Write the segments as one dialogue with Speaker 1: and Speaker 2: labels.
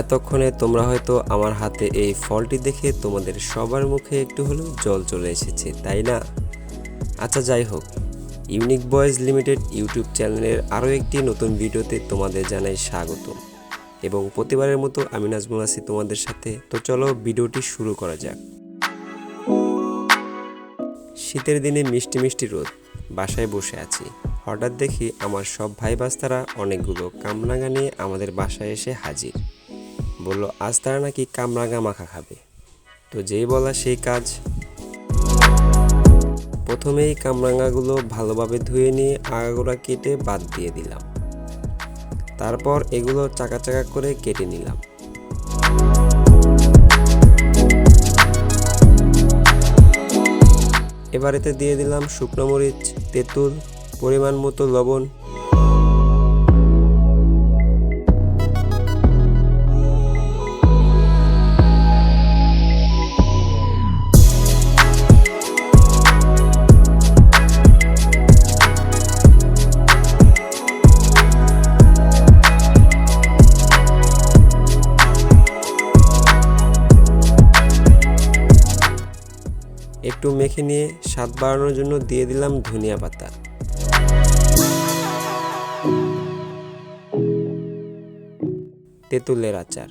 Speaker 1: এতক্ষণে তোমরা হয়তো আমার হাতে এই ফলটি দেখে তোমাদের সবার মুখে একটু হলেও জল চলে এসেছে, তাই না? আচ্ছা, যাই হোক, ইউনিক বয়েজ লিমিটেড ইউটিউব চ্যানেলের আরও একটি নতুন ভিডিওতে তোমাদের জানাই স্বাগতম। এবং প্রতিবারের মতো আমি নাজমুল আছি তোমাদের সাথে। তো চলো ভিডিওটি শুরু করা যাক। শীতের দিনে মিষ্টি মিষ্টি রোদ, বাসায় বসে আছি। হঠাৎ দেখি আমার সব ভাই বাস্তারা অনেকগুলো কামরাঙা নিয়ে আমাদের বাসায় এসে হাজির। বলল আজ তারা নাকি কামরাঙা মাখা খাবে। তো যেই বলা সেই কাজ। প্রথমেই কামরাঙাগুলো ভালোভাবে ধুয়ে নিয়ে আগাগোড়া কেটে বাদ দিয়ে দিলাম। তারপর এগুলো চাকা চাকা করে কেটে নিলাম। এবার এতে দিয়ে দিলাম শুকনো মরিচ, তেঁতুল, পরিমাণ মতো লবণ। একটু মেখে নিয়ে স্বাদ বাড়ানোর জন্য দিয়ে দিলাম ধনিয়া পাতা। তেঁতুলের আচার।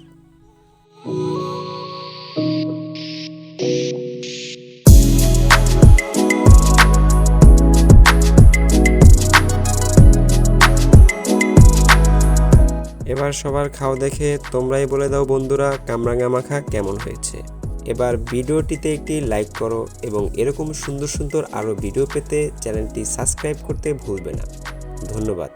Speaker 1: এবার সবার খাওয়া দেখে তোমরাই বলে দাও বন্ধুরা, কামরাঙা মাখা কেমন হয়েছে। এবার ভিডিওটিতে একটি লাইক করো এবং এরকম সুন্দর সুন্দর আরও ভিডিও পেতে চ্যানেলটি সাবস্ক্রাইব করতে ভুলবে না। ধন্যবাদ।